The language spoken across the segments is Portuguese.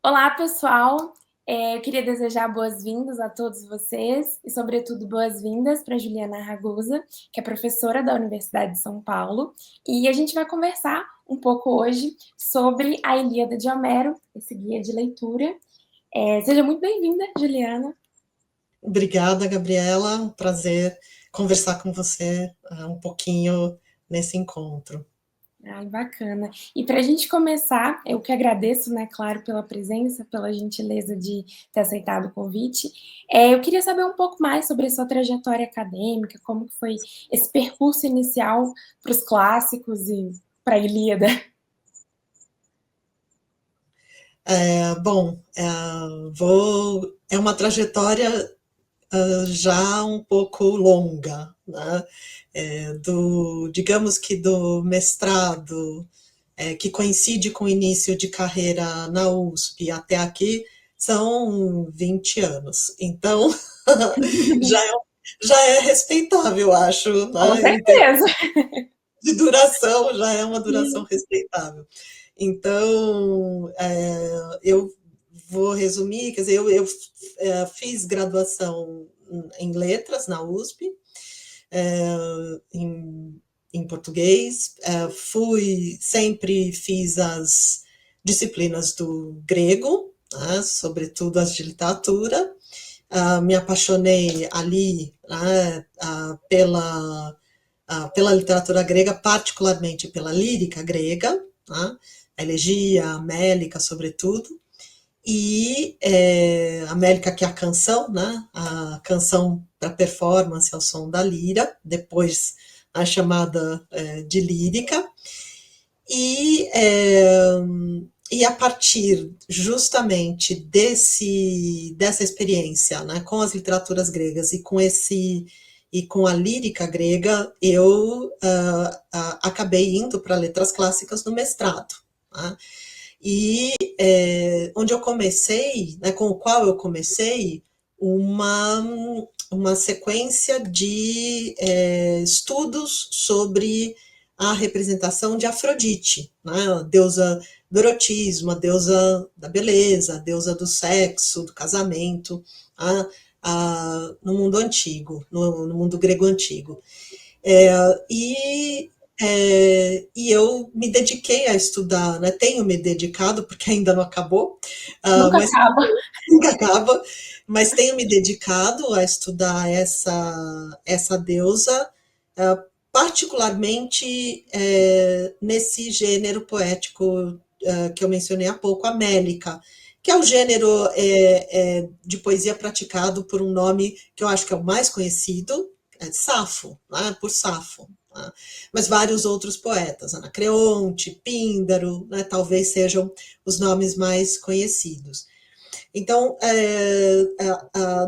Olá, pessoal. Eu queria desejar boas-vindas a todos vocês e, sobretudo, boas-vindas para Juliana Ragusa, que é professora da Universidade de São Paulo. E a gente vai conversar um pouco hoje sobre a Ilíada de Homero, esse guia de leitura. Seja muito bem-vinda, Juliana. Obrigada, Gabriela. Um prazer conversar com você um pouquinho nesse encontro. Ai, bacana. E para a gente começar, eu que agradeço, né, claro, pela presença, pela gentileza de ter aceitado o convite. Eu queria saber um pouco mais sobre a sua trajetória acadêmica, como que foi esse percurso inicial para os clássicos e para a Ilíada. Bom, é uma trajetória já um pouco longa, né? Digamos que do mestrado, que coincide com o início de carreira na USP até aqui, são 20 anos. Então, já é, já é respeitável, acho, Com né? Em termos certeza. de duração, já é uma duração Sim. respeitável. Então, eu vou resumir, quer dizer, eu fiz graduação em letras na USP, em português, sempre fiz as disciplinas do grego, né, sobretudo as de literatura. Me apaixonei ali, né, pela literatura grega, particularmente pela lírica grega, né, a elegia, a mélica, sobretudo, e a mélica, que é a canção, né, a canção para performance ao som da lira, depois a chamada de lírica, e, é, e a partir justamente dessa experiência, né, com as literaturas gregas e com a lírica grega, eu acabei indo para letras clássicas no mestrado. Né? E onde eu comecei, né, com o qual eu comecei uma, uma sequência de estudos sobre a representação de Afrodite, né, a deusa do erotismo, a deusa da beleza, a deusa do sexo, do casamento, no mundo antigo, no mundo grego antigo. E eu me dediquei a estudar, né? Tenho me dedicado, porque ainda não acabou, Nunca mas acaba. nunca acaba, mas tenho me dedicado a estudar essa deusa, particularmente nesse gênero poético que eu mencionei há pouco, a Mélica, que é o gênero de poesia praticado por um nome que eu acho que é o mais conhecido, Safo, né, por Safo. Né, mas vários outros poetas, Anacreonte, Píndaro, né, talvez sejam os nomes mais conhecidos. Então,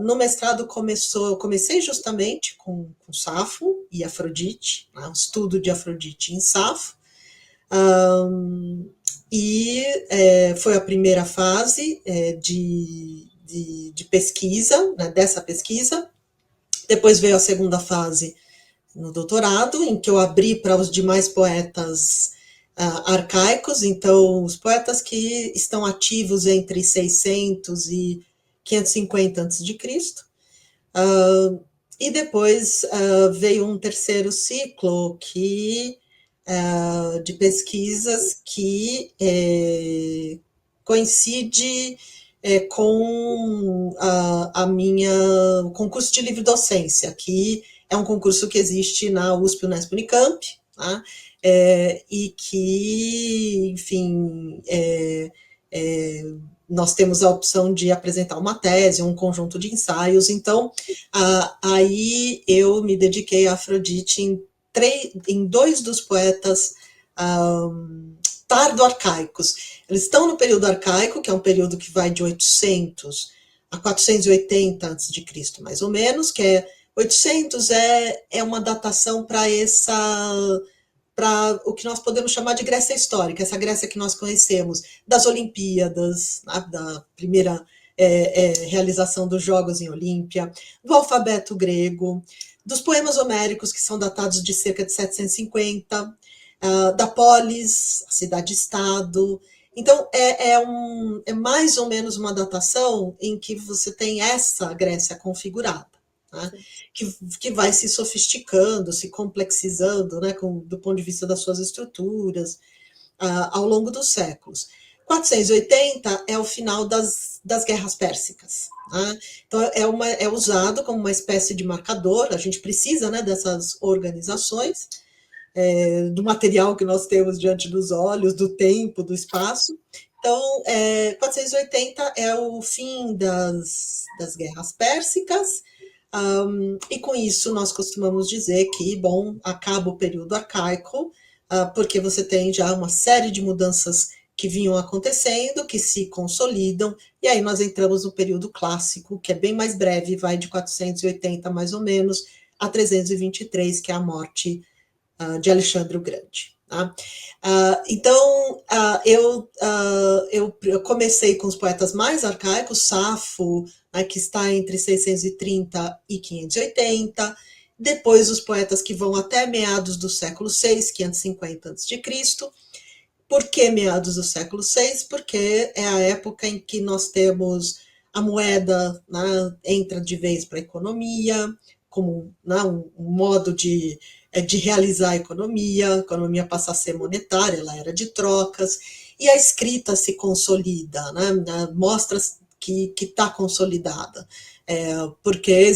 no mestrado eu comecei justamente com Safo e Afrodite, né, o estudo de Afrodite em Safo, foi a primeira fase de pesquisa, né, dessa pesquisa. Depois veio a segunda fase no doutorado, em que eu abri para os demais poetas arcaicos, então os poetas que estão ativos entre 600 e 550 a.C. E depois veio um terceiro ciclo de pesquisas que coincide com a minha concurso de livre docência, que é um concurso que existe na USP, Unesp, Unicamp, tá? E que, enfim, nós temos a opção de apresentar uma tese, um conjunto de ensaios. Então, aí eu me dediquei a Afrodite em dois dos poetas tardo-arcaicos. Eles estão no período arcaico, que é um período que vai de 800 a 480 a.C., mais ou menos, que 800 é uma datação para o que nós podemos chamar de Grécia histórica, essa Grécia que nós conhecemos, das Olimpíadas, né, da primeira realização dos Jogos em Olímpia, do alfabeto grego, dos poemas homéricos, que são datados de cerca de 750, da polis, a cidade-estado, Então, é mais ou menos uma datação em que você tem essa Grécia configurada, né? que vai se sofisticando, se complexizando, né, do ponto de vista das suas estruturas, ao longo dos séculos. 480 é o final das guerras pérsicas. Né? Então, é usado como uma espécie de marcador, a gente precisa, né, dessas organizações, do material que nós temos diante dos olhos, do tempo, do espaço. Então, 480 é o fim das guerras pérsicas, e com isso nós costumamos dizer que, bom, acaba o período arcaico, porque você tem já uma série de mudanças que vinham acontecendo, que se consolidam, e aí nós entramos no período clássico, que é bem mais breve, vai de 480 mais ou menos a 323, que é a morte de Alexandre o Grande. Tá? Então, eu comecei com os poetas mais arcaicos, Safo, que está entre 630 e 580, depois os poetas que vão até meados do século VI, 550 a.C. Por que meados do século VI? Porque é a época em que nós temos a moeda, né, entra de vez para a economia, como, né, um modo de realizar a economia passa a ser monetária, ela era de trocas, e a escrita se consolida, né, mostra que está consolidada. Porque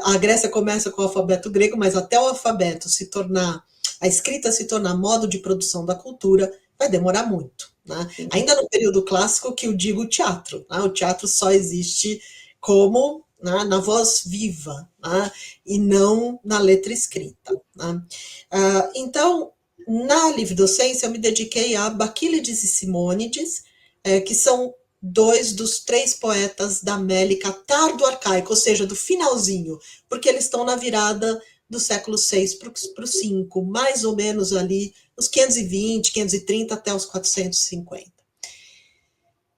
a Grécia começa com o alfabeto grego, mas até o alfabeto se tornar, a escrita se tornar modo de produção da cultura, vai demorar muito. Né? Ainda no período clássico, que eu digo o teatro. Né? O teatro só existe como, né, na voz viva, né, e não na letra escrita. Né? Então, na livre docência, eu me dediquei a Baquílides e Simônides, que são dois dos três poetas da Mélica tardo-arcaica, ou seja, do finalzinho, porque eles estão na virada do século VI para o V, mais ou menos ali, os 520, 530 até os 450.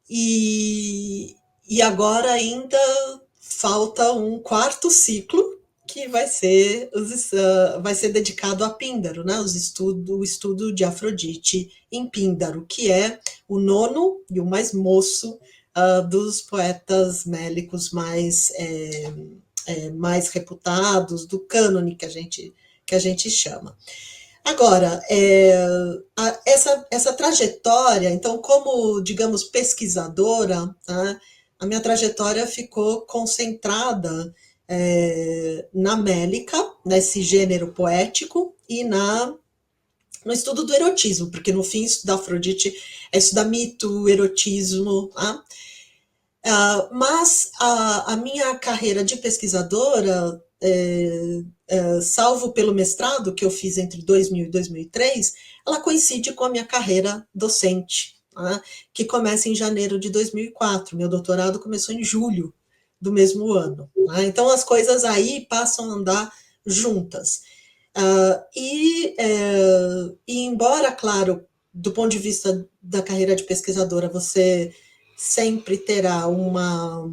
E agora ainda falta um quarto ciclo, que vai ser dedicado a Píndaro, né? O estudo de Afrodite em Píndaro, que é o nono e o mais moço dos poetas mélicos mais reputados, do cânone que a gente chama. Agora, essa trajetória, então, como, digamos, pesquisadora, tá, a minha trajetória ficou concentrada na Mélica, nesse gênero poético, e no estudo do erotismo, porque, no fim, estudar Afrodite é estudar mito, erotismo. Tá? Mas a minha carreira de pesquisadora, salvo pelo mestrado que eu fiz entre 2000 e 2003, ela coincide com a minha carreira docente, né, que começa em janeiro de 2004. Meu doutorado começou em julho do mesmo ano. Né, então, as coisas aí passam a andar juntas. E embora, claro, do ponto de vista da carreira de pesquisadora, você sempre terá uma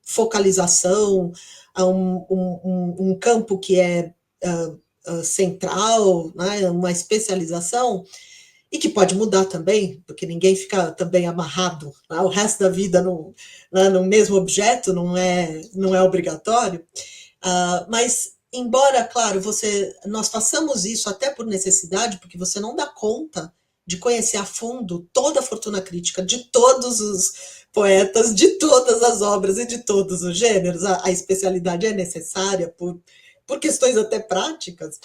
focalização, um campo que é central, né, uma especialização, e que pode mudar também, porque ninguém fica também amarrado, né, o resto da vida no mesmo objeto, não é obrigatório. Mas, embora, claro, nós façamos isso até por necessidade, porque você não dá conta de conhecer a fundo toda a fortuna crítica de todos os poetas, de todas as obras e de todos os gêneros. A especialidade é necessária por questões até práticas.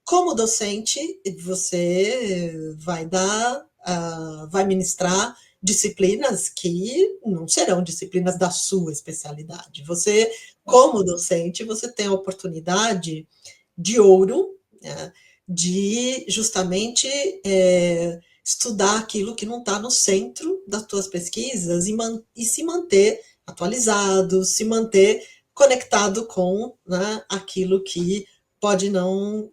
Como docente, você vai ministrar disciplinas que não serão disciplinas da sua especialidade. Você, como docente, você tem a oportunidade de ouro, né, de justamente estudar aquilo que não está no centro das tuas pesquisas e se manter atualizado, se manter conectado com, né, aquilo que pode não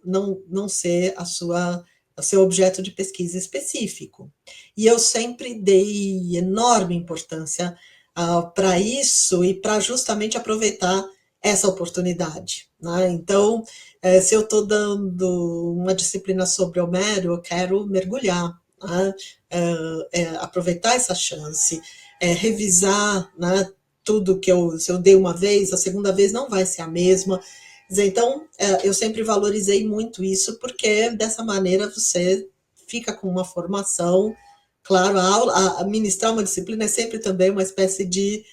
ser o seu objeto de pesquisa específico. E eu sempre dei enorme importância para isso e para justamente aproveitar essa oportunidade, né? Então, se eu estou dando uma disciplina sobre Homero, eu quero mergulhar, né? Aproveitar essa chance, revisar, né, tudo que se eu dei uma vez, a segunda vez não vai ser a mesma. Então, eu sempre valorizei muito isso, porque dessa maneira você fica com uma formação. Claro, a ministrar uma disciplina é sempre também uma espécie de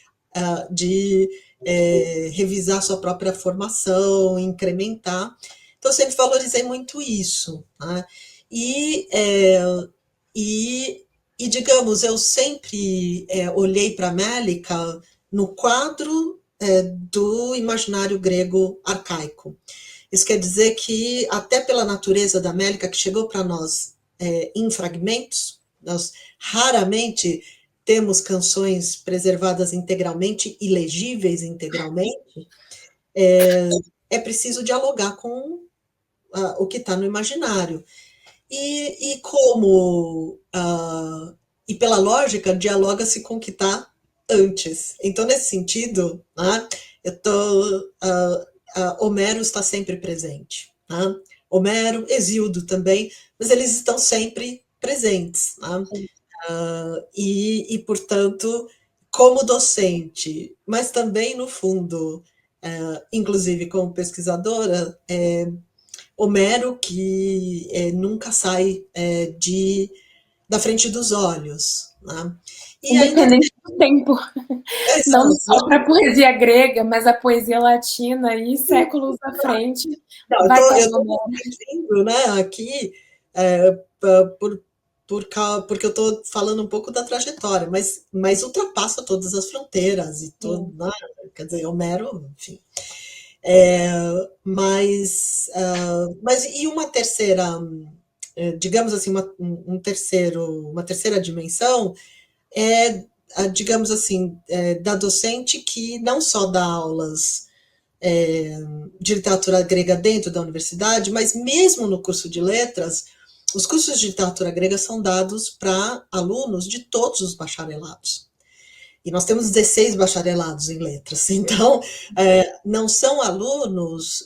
revisar sua própria formação, incrementar. Então, eu sempre valorizei muito isso. Né? E, é, e, e, digamos, eu sempre olhei para a Mélica no quadro do imaginário grego arcaico. Isso quer dizer que, até pela natureza da Mélica, que chegou para nós em fragmentos, nós raramente temos canções preservadas integralmente e legíveis integralmente, é preciso dialogar com o que está no imaginário. E como, e pela lógica, dialoga-se com o que está antes. Então, nesse sentido, né, Homero está sempre presente. Né? Homero, Hesíodo também, mas eles estão sempre presentes. Né? Portanto, como docente, mas também, no fundo, inclusive como pesquisadora, Homero que nunca sai da frente dos olhos. Né? E ainda Independente do tempo. Não só exato. para a poesia grega, mas a poesia latina e séculos à frente Não, vai estar eu no estou nome. refletindo, né, aqui por, porque eu estou falando um pouco da trajetória, mas ultrapassa todas as fronteiras e todo, né, quer dizer, Homero, enfim. É, mas e uma terceira, digamos assim, uma terceira dimensão é, digamos assim, da docente que não só dá aulas de literatura grega dentro da universidade, mas mesmo no curso de letras, os cursos de literatura grega são dados para alunos de todos os bacharelados. E nós temos 16 bacharelados em letras. Então, não são alunos,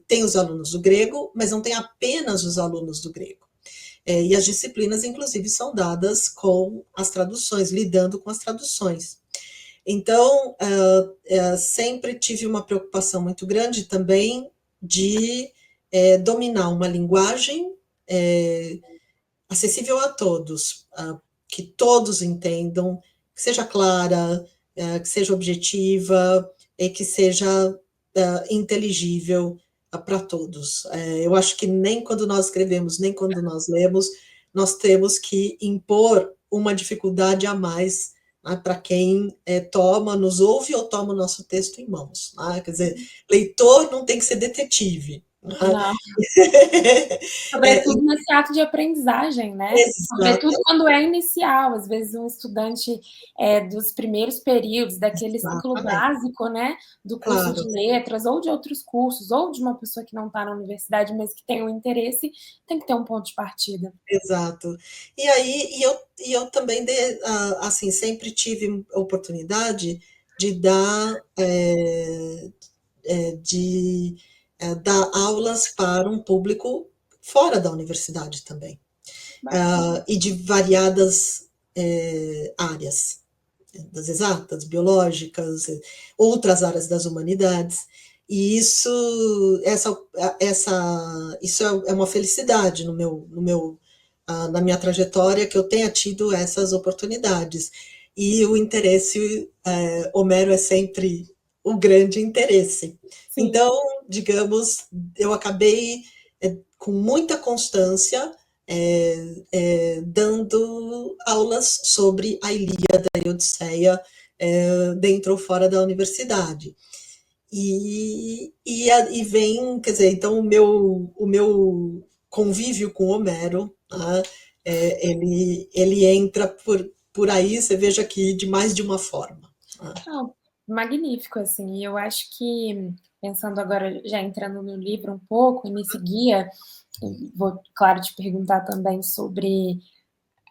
tem os alunos do grego, mas não tem apenas os alunos do grego. E as disciplinas, inclusive, são dadas com as traduções, lidando com as traduções. Então, sempre tive uma preocupação muito grande também de dominar uma linguagem acessível a todos, que todos entendam, que seja clara, que seja objetiva e que seja inteligível para todos. Eu acho que nem quando nós escrevemos, nem quando nós lemos, nós temos que impor uma dificuldade a mais, né, para quem nos ouve ou toma o nosso texto em mãos. Né? Quer dizer, leitor não tem que ser detetive. Né? Não. Sobretudo nesse ato de aprendizagem, né? Sobretudo Exatamente. quando é inicial, às vezes um estudante dos primeiros períodos, daquele ciclo Exatamente. básico, né? Do curso Claro, de letras, ou de outros cursos, ou de uma pessoa que não está na universidade, mas que tem um interesse, tem que ter um ponto de partida. exato. E aí, eu também assim, sempre tive a oportunidade de dar aulas para um público fora da universidade também, Bacana. e de variadas áreas, das exatas, biológicas, outras áreas das humanidades. E isso é uma felicidade na minha trajetória, que eu tenha tido essas oportunidades. E o interesse, Homero é sempre o grande interesse. Sim. Então, digamos, eu acabei com muita constância dando aulas sobre a Ilíada e a Odisseia dentro ou fora da universidade. E vem, quer dizer, então o meu convívio com Homero, né, ele entra por aí, você veja aqui, de mais de uma forma. Né? Não, magnífico, assim. E eu acho que, pensando agora, já entrando no livro um pouco, e nesse guia, vou, claro, te perguntar também sobre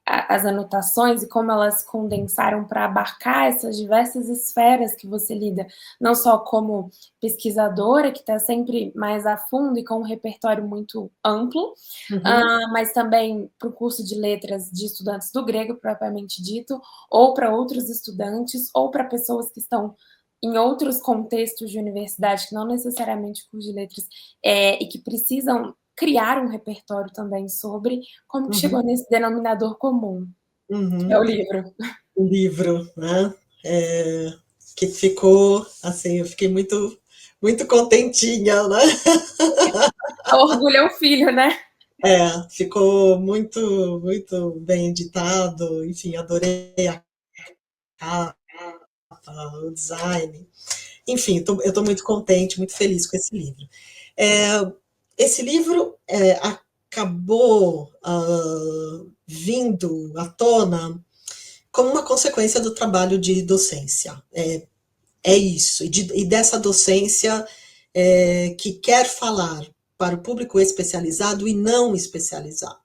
as anotações e como elas condensaram para abarcar essas diversas esferas que você lida, não só como pesquisadora, que está sempre mais a fundo e com um repertório muito amplo, mas também para o curso de letras de estudantes do grego, propriamente dito, ou para outros estudantes, ou para pessoas que estão em outros contextos de universidade, que não necessariamente curso de letras, e que precisam criar um repertório também sobre como que chegou nesse denominador comum, que é o livro. O livro, né? Que ficou assim, eu fiquei muito, muito contentinha, né? Orgulho é o filho, né? Ficou muito, muito bem editado, enfim, adorei a capa, o design. Enfim, eu estou muito contente, muito feliz com esse livro. Esse livro acabou vindo à tona como uma consequência do trabalho de docência. É isso, e dessa docência que quer falar para o público especializado e não especializado.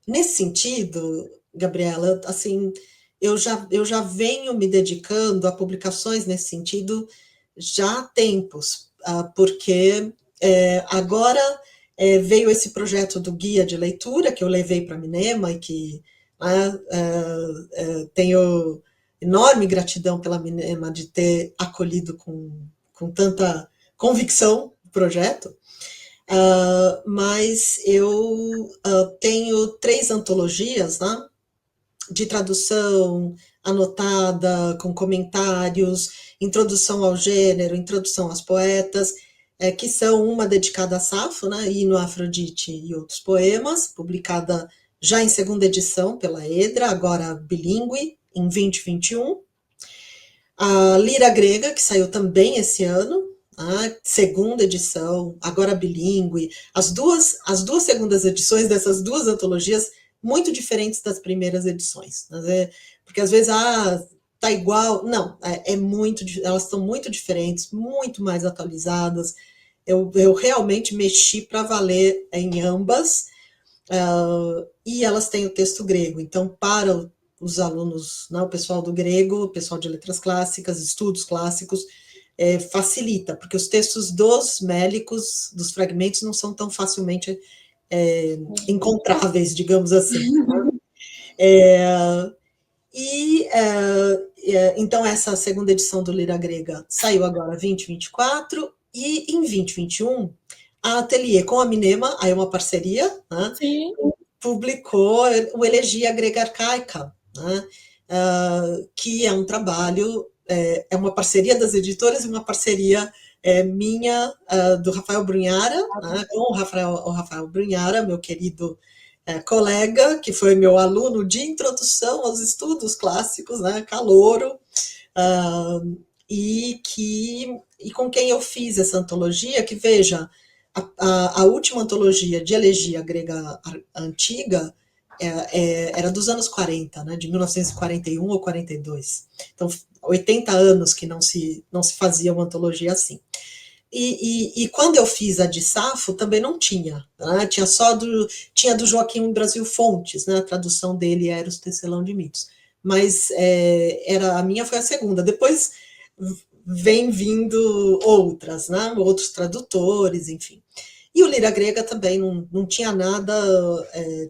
Nesse sentido, Gabriela, assim, eu já venho me dedicando a publicações nesse sentido já há tempos, porque agora veio esse projeto do guia de leitura que eu levei para a Minema e que tenho enorme gratidão pela Minema de ter acolhido com tanta convicção o projeto. Mas eu tenho 3 antologias, né, de tradução anotada, com comentários, introdução ao gênero, introdução aos poetas, que são uma dedicada a Safo, né, Hino Afrodite e outros poemas, publicada já em segunda edição pela Edra, agora bilíngue, em 2021. A Lira Grega, que saiu também esse ano, a segunda edição, agora bilíngue. As duas segundas edições dessas 2 antologias, muito diferentes das primeiras edições. Né? Porque às vezes, tá igual. Não, elas estão muito diferentes, muito mais atualizadas. Eu realmente mexi para valer em ambas, e elas têm o texto grego. Então, para os alunos, né, o pessoal do grego, o pessoal de letras clássicas, estudos clássicos, facilita, porque os textos dos mélicos, dos fragmentos, não são tão facilmente encontráveis, digamos assim. Então, essa segunda edição do Lira Grega saiu agora 2024, e em 2021, a Ateliê com a Minema, aí é uma parceria, né, Sim. publicou o Elegia Grega Arcaica, né, que é um trabalho, é uma parceria das editoras e uma parceria minha, do Rafael Brunhara, né, com o Rafael Brunhara, meu querido colega, que foi meu aluno de introdução aos estudos clássicos, né, calouro, e com quem eu fiz essa antologia, que veja, a última antologia de elegia grega antiga era dos anos 40, né, de 1941 ou 42. Então, 80 anos que não se fazia uma antologia assim. E quando eu fiz a de Safo, também não tinha. Né? Tinha do Joaquim Brasil Fontes, né? A tradução dele era Os Tecelão de Mitos. Mas a minha foi a segunda. Depois vem vindo outras, né? Outros tradutores, enfim. E o Lira Grega também não tinha nada,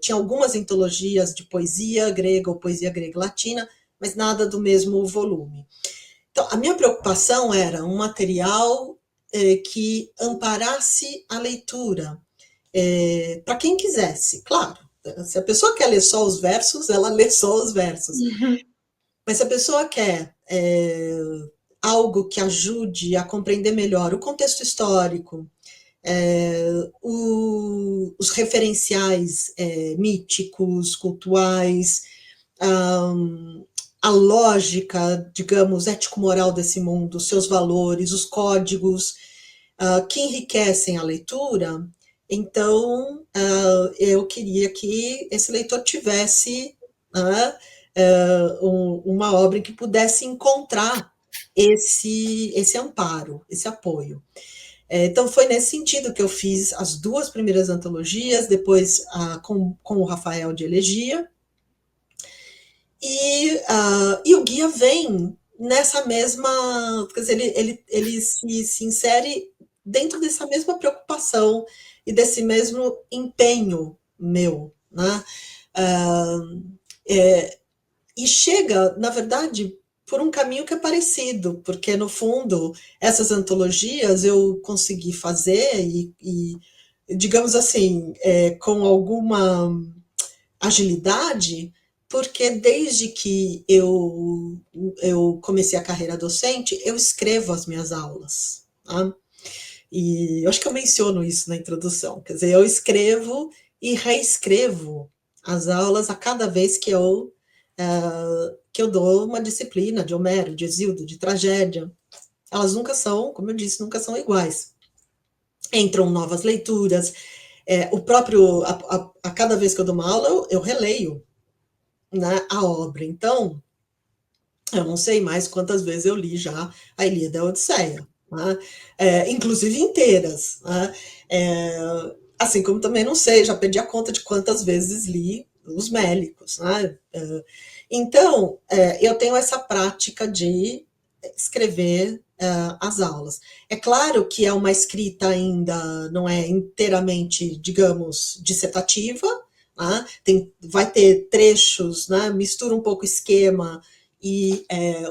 tinha algumas antologias de poesia grega ou poesia grega latina, mas nada do mesmo volume. Então, a minha preocupação era um material que amparasse a leitura, para quem quisesse, claro. Se a pessoa quer ler só os versos, ela lê só os versos. Mas se a pessoa quer algo que ajude a compreender melhor o contexto histórico, os referenciais míticos, cultuais, a lógica, digamos, ético-moral desse mundo, seus valores, os códigos que enriquecem a leitura, então eu queria que esse leitor tivesse uma obra em que pudesse encontrar esse amparo, esse apoio. Então, foi nesse sentido que eu fiz as duas primeiras antologias, depois com o Rafael de Elegia, e o guia vem nessa mesma. Quer dizer, ele se insere dentro dessa mesma preocupação e desse mesmo empenho meu, né? Ah, é, e chega, na verdade, por um caminho que é parecido, porque no fundo essas antologias eu consegui fazer digamos assim, com alguma agilidade, porque desde que eu comecei a carreira docente, eu escrevo as minhas aulas. Tá? E eu acho que eu menciono isso na introdução. Quer dizer, eu escrevo e reescrevo as aulas a cada vez que eu dou uma disciplina de Homero, de Hesíodo, de tragédia. Elas nunca são, como eu disse, nunca são iguais. Entram novas leituras. O próprio, a cada vez que eu dou uma aula, eu releio, né, a obra. Então, eu não sei mais quantas vezes eu li já a Ilíada e a Odisseia, né? Inclusive inteiras. Né? Assim como também não sei, já perdi a conta de quantas vezes li os Mélicos. Né? Então, eu tenho essa prática de escrever as aulas. É claro que é uma escrita ainda não é inteiramente, digamos, dissertativa, né? Vai ter trechos, né? Mistura um pouco esquema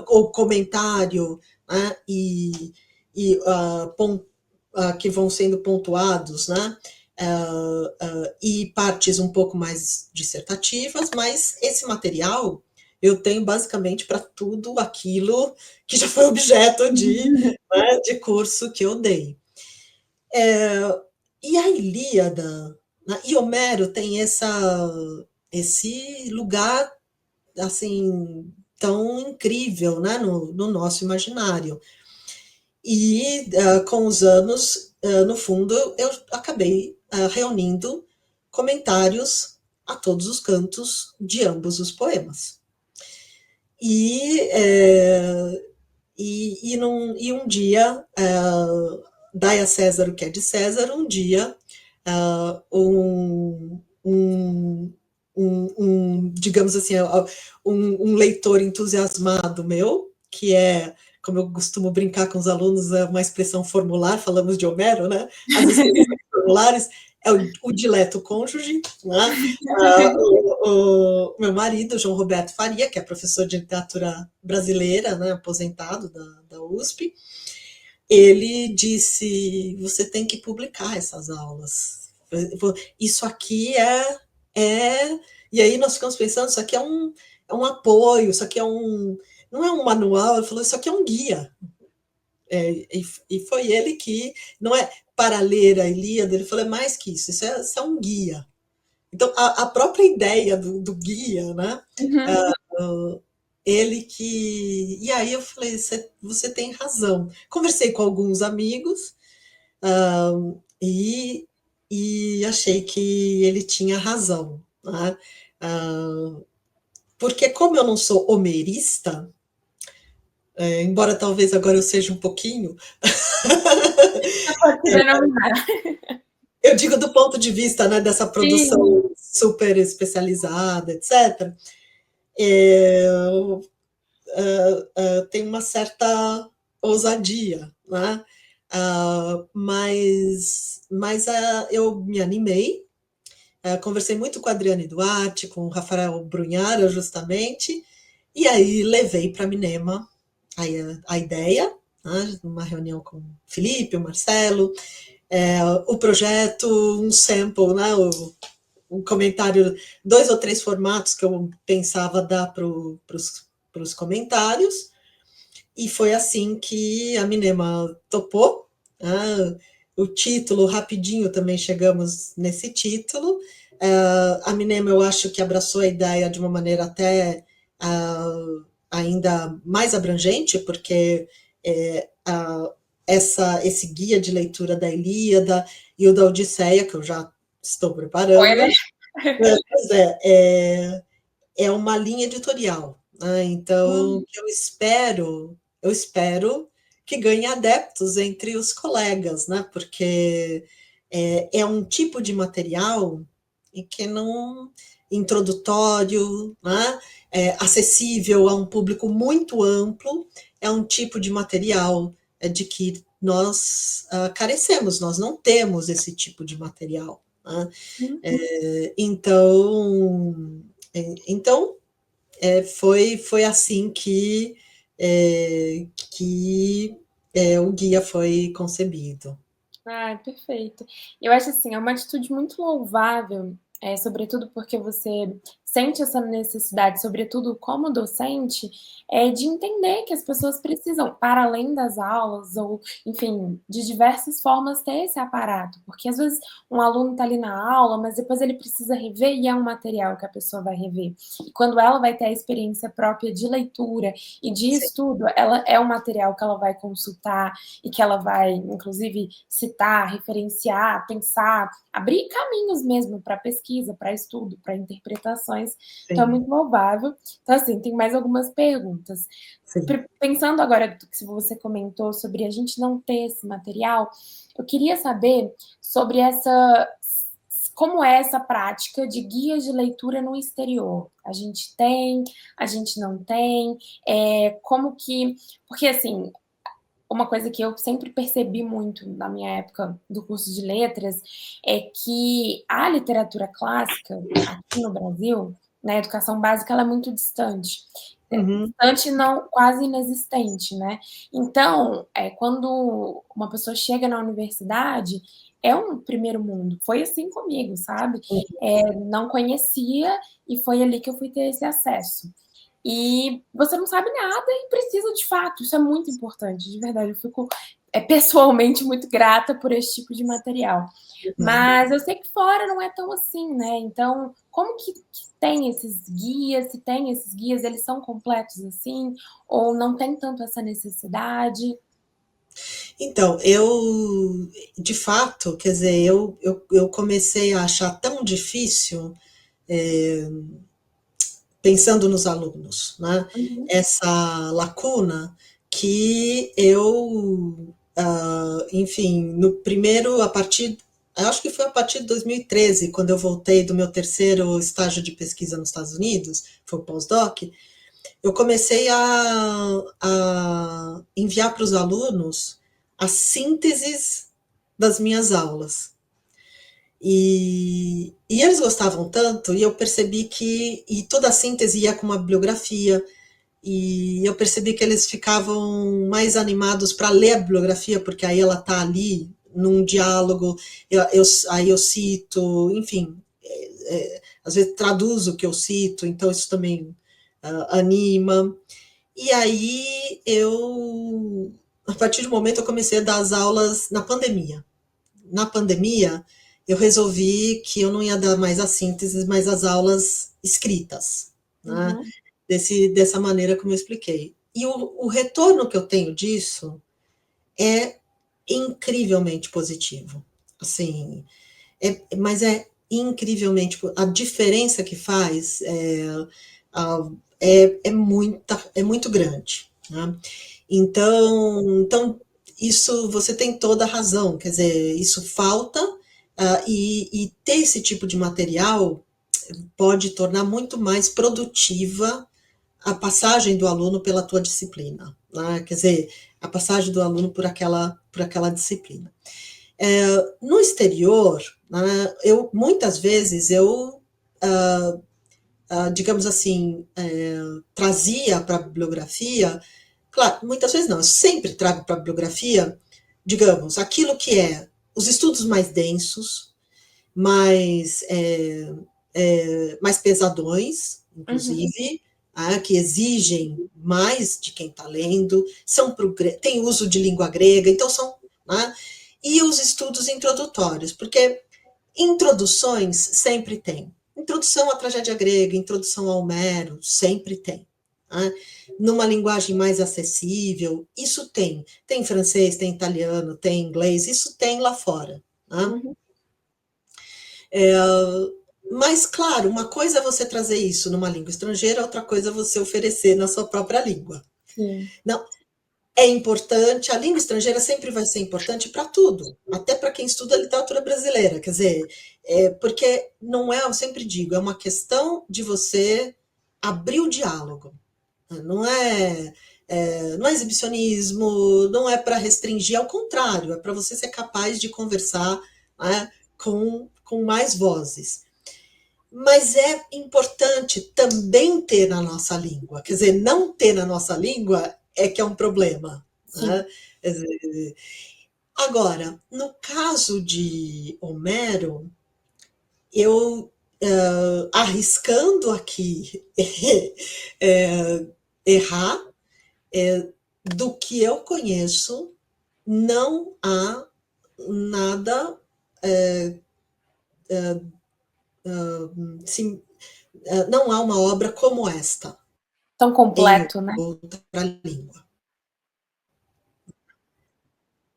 ou comentário, né? Que vão sendo pontuados, né? E partes um pouco mais dissertativas, mas esse material eu tenho basicamente para tudo aquilo que já foi objeto né, de curso que eu dei. E a Ilíada, né, e Homero tem esse lugar assim tão incrível, né, no nosso imaginário. E com os anos, no fundo, eu acabei reunindo comentários a todos os cantos de ambos os poemas. E um dia, dai a César o que é de César, um dia, digamos assim, um leitor entusiasmado meu, que é, como eu costumo brincar com os alunos, é uma expressão formular, falamos de Homero, né? As expressões formulares é o dileto cônjuge, né? O meu marido, João Roberto Faria, que é professor de literatura brasileira, né, aposentado da USP, ele disse: você tem que publicar essas aulas. Isso aqui é. E aí nós ficamos pensando: isso aqui é um apoio, isso aqui não é um manual. Ele falou: isso aqui é um guia. E foi ele que, não é para ler a Ilíada, ele falou: é mais que isso é um guia. Então, a própria ideia do guia, né? Uhum. Ele que. E aí eu falei: você tem razão. Conversei com alguns amigos e, achei que ele tinha razão. Né? Porque, como eu não sou homerista, embora talvez agora eu seja um pouquinho. Eu digo do ponto de vista, né, dessa produção Sim. super especializada, etc. Tem uma certa ousadia, né? Mas eu me animei, conversei muito com a Adriane Duarte, com o Rafael Brunhara, justamente, e aí levei para a Minema a ideia, né, numa reunião com o Felipe, o Marcelo, o projeto, um sample, né, um comentário, 2 ou 3 formatos que eu pensava dar para os comentários, e foi assim que a Minema topou. O título, rapidinho também chegamos nesse título. A Minema, eu acho que abraçou a ideia de uma maneira até ainda mais abrangente, porque esse guia de leitura da Ilíada e o da Odisseia, que eu já estou preparando, é uma linha editorial. Né? Então, eu espero que ganha adeptos entre os colegas, né? Porque é um tipo de material que não introdutório, né? Acessível a um público muito amplo, é um tipo de material de que nós carecemos, nós não temos esse tipo de material. Né? Uhum. Então, foi assim que o guia foi concebido. Ah, perfeito. Eu acho assim, é uma atitude muito louvável, sobretudo porque você sente essa necessidade, sobretudo como docente, de entender que as pessoas precisam, para além das aulas, ou, enfim, de diversas formas, ter esse aparato. Porque às vezes um aluno está ali na aula, mas depois ele precisa rever e é um material que a pessoa vai rever. E quando ela vai ter a experiência própria de leitura e de Sim, estudo, ela é um material que ela vai consultar e que ela vai, inclusive, citar, referenciar, pensar, abrir caminhos mesmo para pesquisa, para estudo, para interpretações. Então, é sim, muito louvável. Então, assim, tem mais algumas perguntas. sim. Pensando agora do que você comentou sobre a gente não ter esse material, eu queria saber sobre essa. Como é essa prática de guias de leitura no exterior? A gente tem, a gente não tem, como que. Porque, assim, uma coisa que eu sempre percebi muito na minha época do curso de letras é que a literatura clássica aqui no Brasil, na educação básica, ela é muito distante. Uhum. Distante não, quase inexistente, né? Então, quando uma pessoa chega na universidade, é um primeiro mundo. Foi assim comigo, sabe? Não conhecia e foi ali que eu fui ter esse acesso. E você não sabe nada e precisa de fato. Isso é muito importante, de verdade. Eu fico pessoalmente muito grata por esse tipo de material. Uhum. Mas eu sei que fora não é tão assim, né? Então, como que tem esses guias? Se tem esses guias, eles são completos assim? Ou não tem tanto essa necessidade? Então, de fato, quer dizer, eu comecei a achar tão difícil, pensando nos alunos, né, Uhum, essa lacuna que enfim, no primeiro, eu acho que foi a partir de 2013, quando eu voltei do meu terceiro estágio de pesquisa nos Estados Unidos, foi o pós-doc, eu comecei a enviar para os alunos as sínteses das minhas aulas. E eles gostavam tanto, e eu percebi e toda a síntese ia com uma bibliografia, e eu percebi que eles ficavam mais animados para ler a bibliografia, porque aí ela está ali num diálogo, aí eu cito, enfim, às vezes traduzo o que eu cito, então isso também anima. E aí a partir do momento, eu comecei a dar as aulas na pandemia. Na pandemia, eu resolvi que eu não ia dar mais as sínteses, mas as aulas escritas, né? uhum, Dessa maneira como eu expliquei. E o retorno que eu tenho disso é incrivelmente positivo. Assim, mas é incrivelmente. A diferença que faz é muito grande. Né? Então, isso você tem toda a razão. Quer dizer, isso falta, e ter esse tipo de material pode tornar muito mais produtiva a passagem do aluno pela tua disciplina. Né? Quer dizer, a passagem do aluno por aquela disciplina. No exterior, né, muitas vezes digamos assim, trazia para a bibliografia, claro, muitas vezes não, eu sempre trago para a bibliografia, digamos, aquilo que é os estudos mais densos, mais, mais pesadões, uhum. inclusive, que exigem mais de quem está lendo, tem uso de língua grega, então são. Né, e os estudos introdutórios, porque introduções sempre tem. Introdução à tragédia grega, introdução ao Homero, sempre tem. Né? Numa linguagem mais acessível, isso tem. Tem francês, tem italiano, tem inglês, isso tem lá fora. Né? Uhum. É, mas, claro, uma coisa é você trazer isso numa língua estrangeira, outra coisa é você oferecer na sua própria língua. Sim. Não, é importante, a língua estrangeira sempre vai ser importante para tudo, até para quem estuda literatura brasileira, quer dizer, porque não é, eu sempre digo, é uma questão de você abrir o diálogo, não é, não é exibicionismo, não é para restringir, ao contrário, é para você ser capaz de conversar, né, com mais vozes. Mas é importante também ter na nossa língua. Quer dizer, não ter na nossa língua é que é um problema. Né? Sim. Quer dizer, agora, no caso de Homero, eu, arriscando aqui é, errar, do que eu conheço, não há nada sim, não há uma obra como esta Tão em completo, né? outra língua,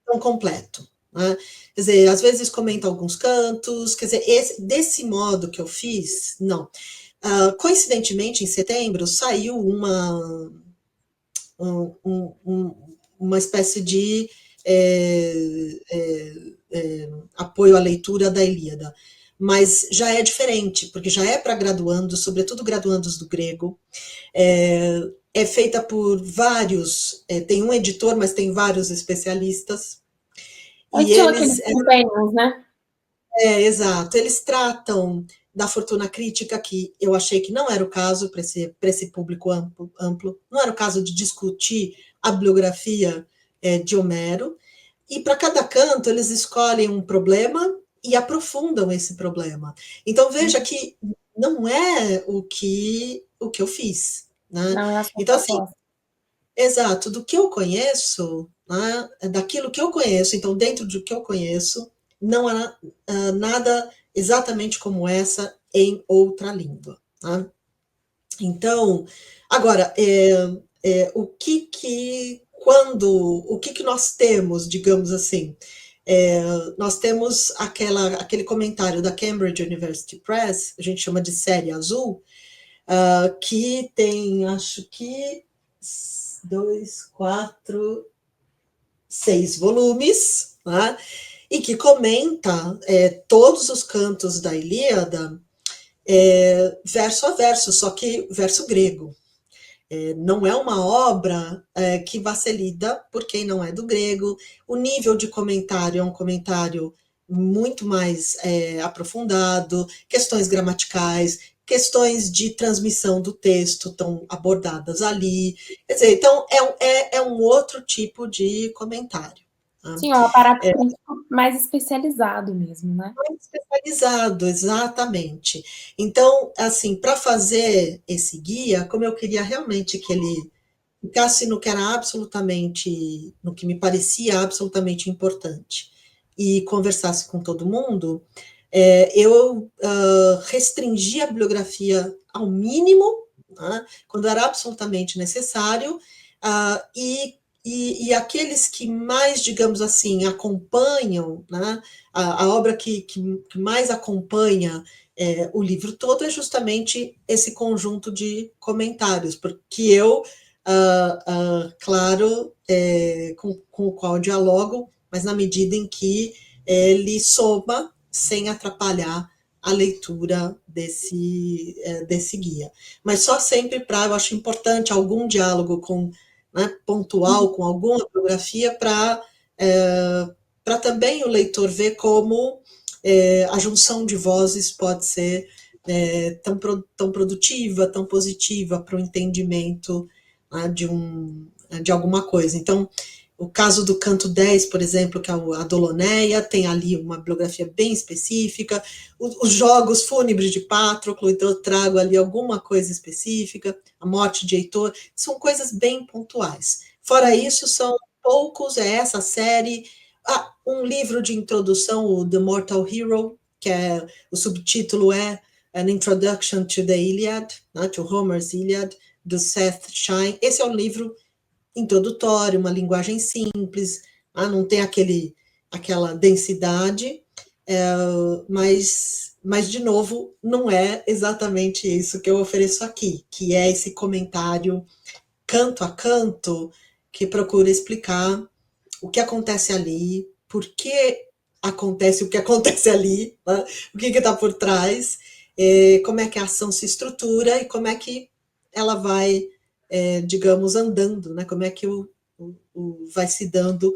tão completo. Né? Quer dizer, às vezes comenta alguns cantos, quer dizer, desse modo que eu fiz, não. Coincidentemente, em setembro, saiu uma espécie de apoio à leitura da Ilíada. Mas já é diferente, porque já é para graduandos, sobretudo graduandos do grego, é feita por vários, tem um editor, mas tem vários especialistas, É o e estilo aqueles eles, companions, né? exato, eles tratam da fortuna crítica, que eu achei que não era o caso para esse público amplo, não era o caso de discutir a bibliografia de Homero, e para cada canto eles escolhem um problema e aprofundam esse problema. Então veja que não é o que eu fiz, né? Não é a sua Então assim, proposta. exato, do que eu conheço, né, daquilo que eu conheço, então dentro do que eu conheço, não há nada exatamente como essa em outra língua. Né? Então, agora, o que nós temos, digamos assim, nós temos aquele comentário da Cambridge University Press, a gente chama de série azul, que tem, acho que, dois, quatro, seis volumes, né? E que comenta todos os cantos da Ilíada verso a verso, só que verso grego. Não é uma obra que vá ser lida por quem não é do grego. O nível de comentário é um comentário muito mais aprofundado, questões gramaticais, questões de transmissão do texto estão abordadas ali. Quer dizer, então é um outro tipo de comentário. Tá? Sim, é um aparato crítico mais especializado mesmo, né? Especializado, exatamente. Então, assim, para fazer esse guia, como eu queria realmente que ele ficasse no que era absolutamente, no que me parecia absolutamente importante e conversasse com todo mundo, eu restringi a bibliografia ao mínimo, né, quando era absolutamente necessário, e aqueles que mais, digamos assim, acompanham, né, a obra que mais acompanha o livro todo é justamente esse conjunto de comentários, porque eu claro, com o qual dialogo, mas na medida em que ele soma sem atrapalhar a leitura desse guia. Mas só sempre para, eu acho importante, algum diálogo né, pontual com alguma biografia para também o leitor ver como a junção de vozes pode ser tão produtiva, tão positiva para o entendimento, né, de alguma coisa. Então, o caso do canto 10, por exemplo, que é a Doloneia, tem ali uma bibliografia bem específica, os jogos fúnebres de Patroclo, então eu trago ali alguma coisa específica, a morte de Heitor, são coisas bem pontuais. Fora isso, são poucos, essa série, um livro de introdução, o The Mortal Hero, que o subtítulo é An Introduction to the Iliad, né, to Homer's Iliad, do Seth Shine. Esse é um livro introdutório, uma linguagem simples, não tem aquela densidade, mas, de novo, não é exatamente isso que eu ofereço aqui, que é esse comentário canto a canto, que procura explicar o que acontece ali, por que acontece o que acontece ali, né? O que está por trás, como é que a ação se estrutura e como é que ela vai, digamos, andando, né? Como é que vai se dando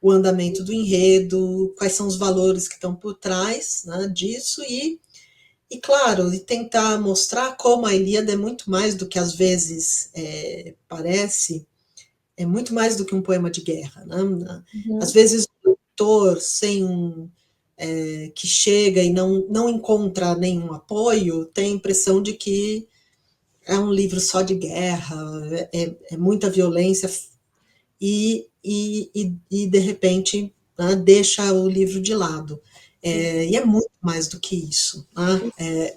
o andamento do enredo, quais são os valores que estão por trás, né, disso e claro, e tentar mostrar como a Ilíada é muito mais do que às vezes parece, é muito mais do que um poema de guerra. Né? Às Uhum. vezes o leitor que chega e não encontra nenhum apoio tem a impressão de que é um livro só de guerra, é muita violência e de repente, né, deixa o livro de lado. E é muito mais do que isso. Né?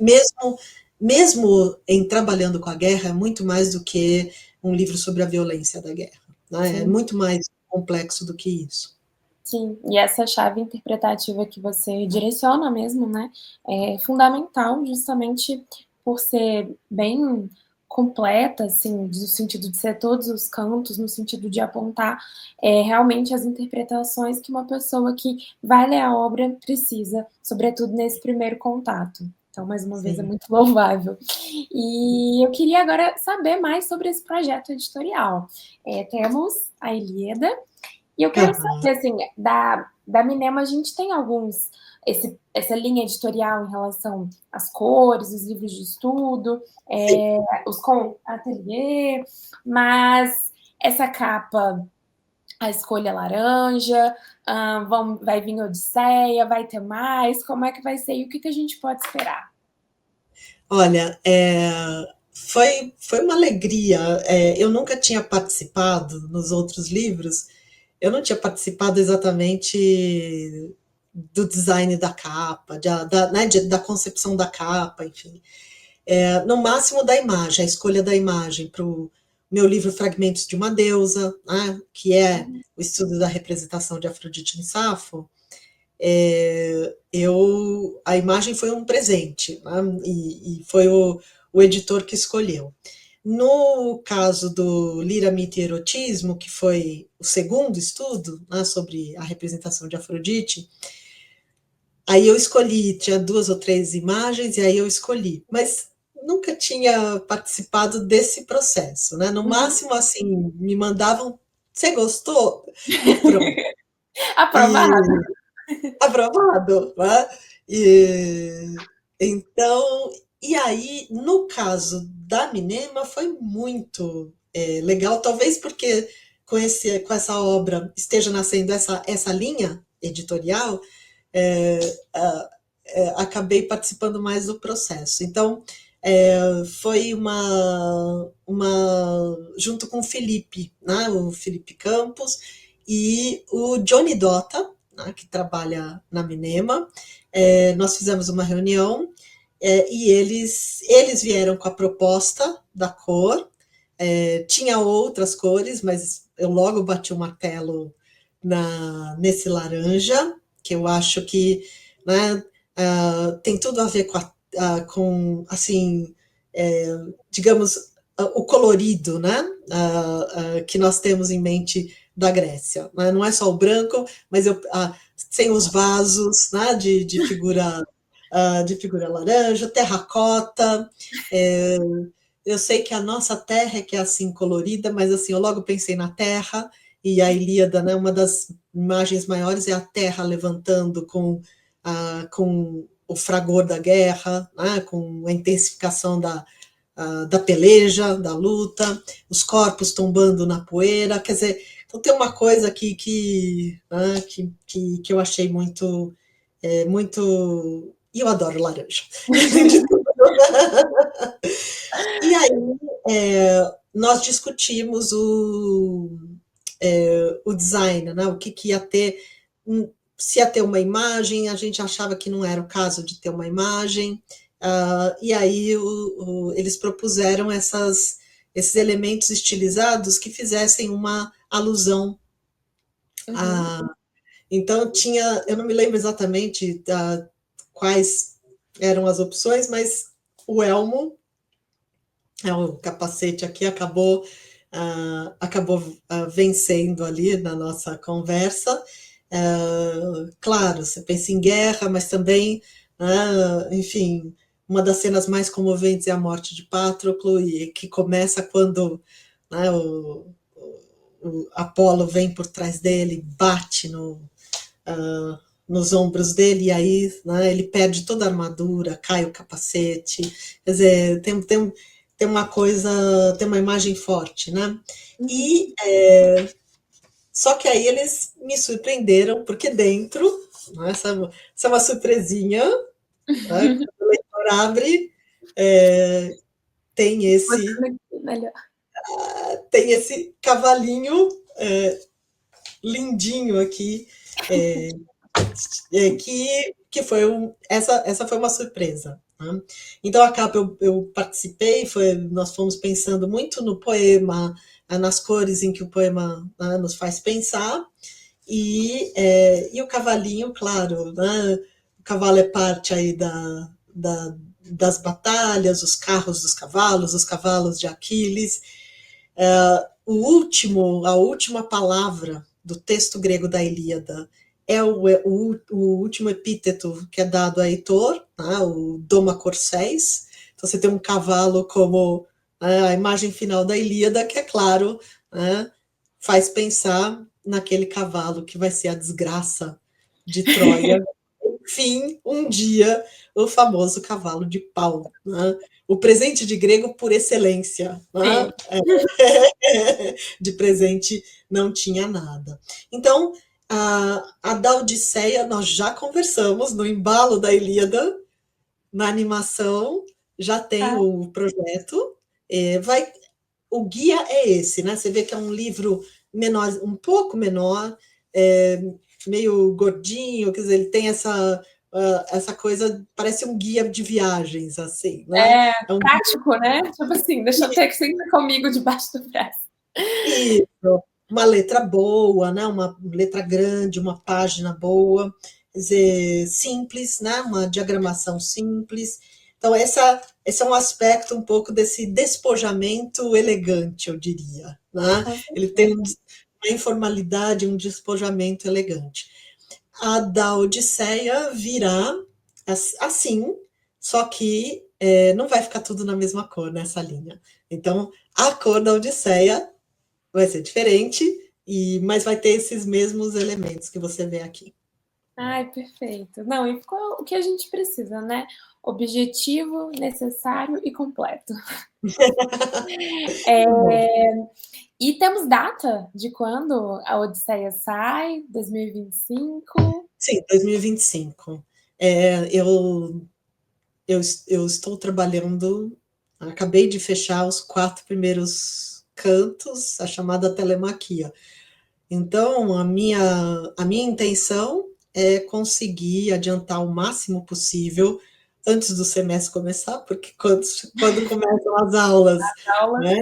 Mesmo em trabalhando com a guerra, é muito mais do que um livro sobre a violência da guerra. Né? É Sim. muito mais complexo do que isso. Sim, e essa chave interpretativa que você direciona mesmo, né, é fundamental justamente por ser bem completa, assim, no sentido de ser todos os cantos, no sentido de apontar realmente as interpretações que uma pessoa que vai ler a obra precisa, sobretudo nesse primeiro contato. Então, mais uma vez, é Sim. muito louvável. E eu queria agora saber mais sobre esse projeto editorial. Temos a Ilíada, e eu quero Uhum. saber, assim, da Minema, a gente tem essa linha editorial em relação às cores, os livros de estudo, os com ateliê, mas essa capa, a escolha laranja, vai vir Odisseia, vai ter mais, como é que vai ser e o que a gente pode esperar? Olha, foi uma alegria. Eu nunca tinha participado nos outros livros, eu não tinha participado exatamente do design da capa, né, da concepção da capa, enfim. No máximo da imagem, a escolha da imagem para o meu livro Fragmentos de uma Deusa, né, que é o estudo da representação de Afrodite em Safo. A imagem foi um presente, né, e foi o editor que escolheu. No caso do Lira, Mito e Erotismo, que foi o segundo estudo, né, sobre a representação de Afrodite, aí eu escolhi, tinha 2 ou 3 imagens, e aí eu escolhi, mas nunca tinha participado desse processo, né? No Uhum. máximo, assim, me mandavam, você gostou? E pronto. E Aprovado. aprovado, né? E, então, e aí, no caso da Minema, foi muito legal, talvez porque com essa obra esteja nascendo essa linha editorial, é, acabei participando mais do processo. Então, foi junto com o Felipe, né, o Felipe Campos e o Johnny Dota, né, que trabalha na Minema. Nós fizemos uma reunião e eles vieram com a proposta da cor. Tinha outras cores, mas eu logo bati o martelo nesse laranja, que eu acho que, né, tem tudo a ver com assim, digamos, o colorido, né, que nós temos em mente da Grécia. Né? Não é só o branco, mas sem os vasos, né, de figura laranja, terracota. Eu sei que a nossa terra é que é assim colorida, mas assim, eu logo pensei na terra, e a Ilíada, né, uma das imagens maiores é a terra levantando com o fragor da guerra, né, com a intensificação da peleja, da luta, os corpos tombando na poeira, quer dizer, então tem uma coisa aqui né, que eu achei muito. E eu adoro laranja. E aí nós discutimos o design, né? O que ia ter, se ia ter uma imagem, a gente achava que não era o caso de ter uma imagem, e aí eles propuseram esses elementos estilizados que fizessem uma alusão Uhum. a. Então tinha, eu não me lembro exatamente quais eram as opções, mas o elmo, o capacete aqui acabou acabou vencendo ali na nossa conversa. Claro, você pensa em guerra, mas também, enfim, uma das cenas mais comoventes é a morte de Patroclo, e que começa quando, né, o Apolo vem por trás dele, bate nos ombros dele, e aí, né, ele perde toda a armadura, cai o capacete. Quer dizer, tem uma coisa, tem uma imagem forte, né? E só que aí eles me surpreenderam, porque dentro, né, essa é uma surpresinha, né, quando o leitor abre, tem esse, Melhor. tem esse cavalinho lindinho aqui, que foi essa foi uma surpresa. Né? Então a capa eu participei, nós fomos pensando muito no poema, nas cores em que o poema, né, nos faz pensar, e o cavalinho, claro, né? O cavalo é parte aí das batalhas, os cavalos de Aquiles. A última palavra do texto grego da Ilíada é o último epíteto que é dado a Heitor, né, o Doma Corcéis. Então você tem um cavalo como, a imagem final da Ilíada, que é claro, né, faz pensar naquele cavalo que vai ser a desgraça de Troia. Enfim, um dia, o famoso cavalo de pau. Né? O presente de grego por excelência. Né? De presente não tinha nada. Então, a da Odisseia nós já conversamos no embalo da Ilíada, na animação, já tem o projeto. O guia é esse, né? Você vê que é um livro menor, um pouco menor, meio gordinho, quer dizer, ele tem essa coisa, parece um guia de viagens, assim, né? É um prático, né? Tipo assim, deixa eu ter sempre comigo debaixo do braço. Isso, uma letra boa, né? Uma letra grande, uma página boa, quer dizer, simples, né? Uma diagramação simples. Então, esse é um aspecto um pouco desse despojamento elegante, eu diria. Né? Ele tem uma informalidade, um despojamento elegante. A da Odisseia virá assim, só que não vai ficar tudo na mesma cor nessa linha. Então, a cor da Odisseia vai ser diferente, mas vai ter esses mesmos elementos que você vê aqui. Ai, perfeito. Não, e ficou o que a gente precisa, né? Objetivo, necessário e completo. E temos data de quando a Odisseia sai? 2025? Sim, 2025. Eu estou trabalhando, acabei de fechar os 4 primeiros cantos, a chamada telemaquia. Então, a minha intenção é conseguir adiantar o máximo possível antes do semestre começar, porque quando começam as aulas, Aula. né?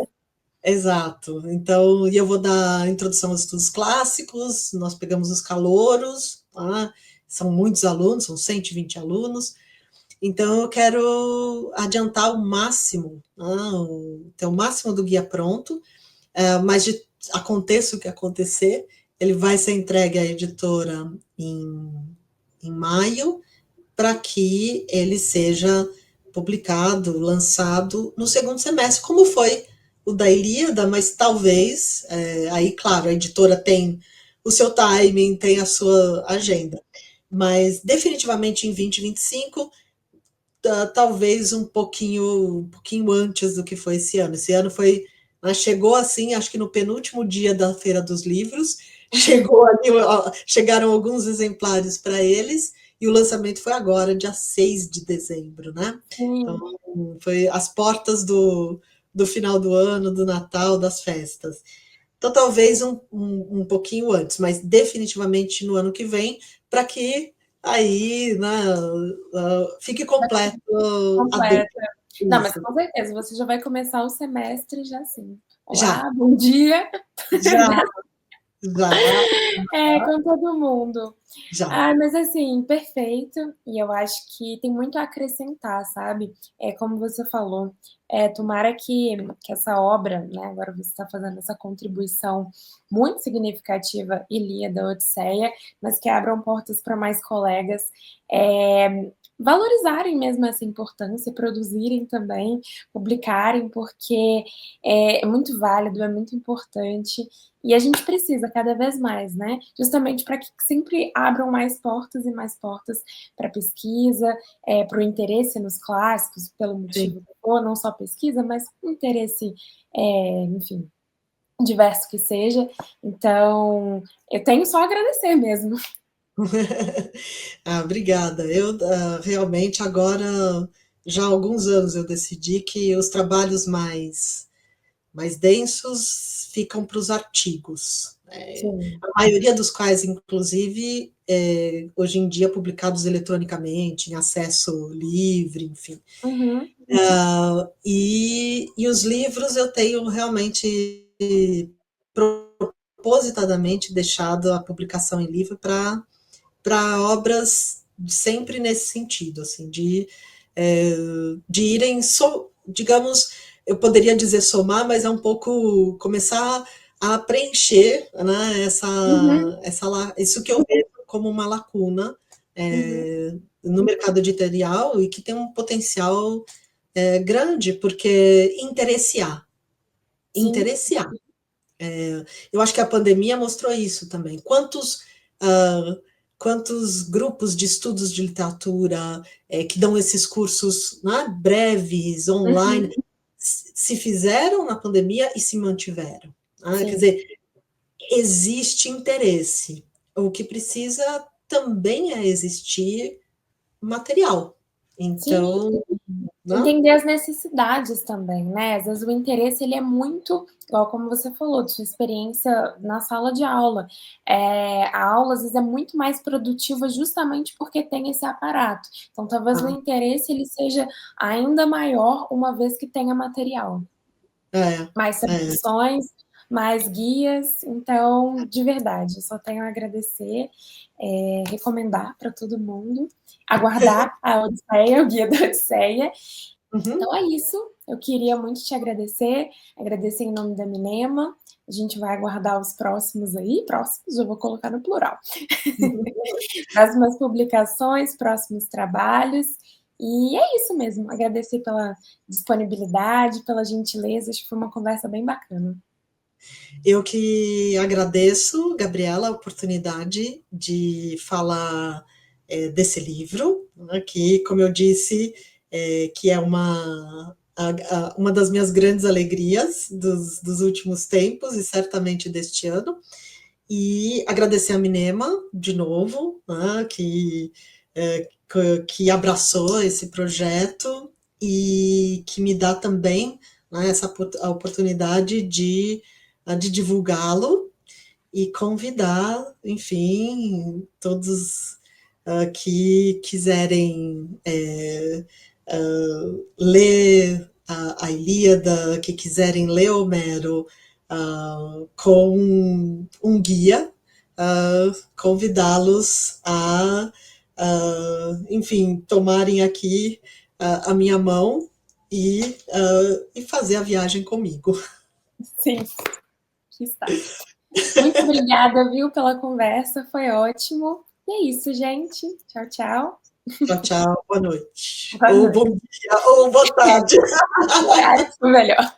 Exato. Então, e eu vou dar introdução aos estudos clássicos, nós pegamos os calouros, tá? São muitos alunos, são 120 alunos, então eu quero adiantar o máximo, ter o máximo do guia pronto, mas aconteça o que acontecer, ele vai ser entregue à editora em maio, para que ele seja publicado, lançado no segundo semestre, como foi o da Ilíada, mas talvez, aí, claro, a editora tem o seu timing, tem a sua agenda, mas definitivamente em 2025, talvez um pouquinho antes do que foi esse ano. Esse ano foi, chegou assim, acho que no penúltimo dia da Feira dos Livros, chegaram alguns exemplares para eles, e o lançamento foi agora, dia 6 de dezembro, né? Então, foi às portas do final do ano, do Natal, das festas. Então, talvez um pouquinho antes, mas definitivamente no ano que vem, para que aí, né, fique completo a dupla. Completa. Não, mas com certeza, você já vai começar o semestre já assim. Já, Olá, bom dia. já. Já, Com todo mundo. já. Mas assim, perfeito. E eu acho que tem muito a acrescentar, sabe? Como você falou, tomara que essa obra, né? Agora você está fazendo essa contribuição muito significativa, Ilíada, Odisseia, mas que abram portas para mais colegas valorizarem mesmo essa importância, produzirem também, publicarem, porque é muito válido, é muito importante. E a gente precisa cada vez mais, né? Justamente para que sempre abram mais portas e mais portas para pesquisa, para o interesse nos clássicos, pelo Sim. motivo que for, não só pesquisa, mas interesse, enfim, diverso que seja. Então, eu tenho só a agradecer mesmo. Obrigada. Eu realmente agora, já há alguns anos, eu decidi que os trabalhos mais densos ficam para os artigos. Sim. A maioria dos quais, inclusive, hoje em dia publicados eletronicamente, em acesso livre, enfim. Uhum. E os livros eu tenho realmente propositadamente deixado a publicação em livro para obras sempre nesse sentido, assim, de irem, digamos, eu poderia dizer somar, mas é um pouco começar a preencher, né, Uhum. isso que eu vejo como uma lacuna Uhum. no mercado editorial e que tem um potencial grande, porque Sim. interesse há. Eu acho que a pandemia mostrou isso também. Uh, quantos grupos de estudos de literatura que dão esses cursos, né, breves, online, Uhum. se fizeram na pandemia e se mantiveram. Quer Sim. dizer, existe interesse. O que precisa também é existir material. Sim. Então, né? Entender as necessidades também, né? Às vezes o interesse ele é muito, igual como você falou, de sua experiência na sala de aula. A aula às vezes é muito mais produtiva justamente porque tem esse aparato. Então, talvez o Ah, interesse ele seja ainda maior uma vez que tenha material. é, Mais é. traduções, mais guias. Então, de verdade, eu só tenho a agradecer, recomendar para todo mundo, aguardar a Odisseia, o guia da Odisseia. Uhum. Então é isso. Eu queria muito te agradecer, agradecer em nome da Minema. A gente vai aguardar os próximos aí, próximos, eu vou colocar no plural. Próximas publicações, próximos trabalhos. E é isso mesmo. Agradecer pela disponibilidade, pela gentileza. Acho que foi uma conversa bem bacana. Eu que agradeço, Gabriela, a oportunidade de falar desse livro, né, que, como eu disse, que é uma das minhas grandes alegrias dos últimos tempos e certamente deste ano. E agradecer a Minema, de novo, né, que abraçou esse projeto e que me dá também, né, a oportunidade de divulgá-lo e convidar, enfim, todos que quiserem ler a Ilíada, que quiserem ler Homero com um guia, convidá-los enfim, tomarem aqui a minha mão e fazer a viagem comigo. Sim, aqui está. Muito obrigada, viu, pela conversa. Foi ótimo. E é isso, gente. Tchau, tchau. Tchau, tchau, boa noite. Boa Ou bom noite. dia, ou boa tarde. Horário ficou melhor.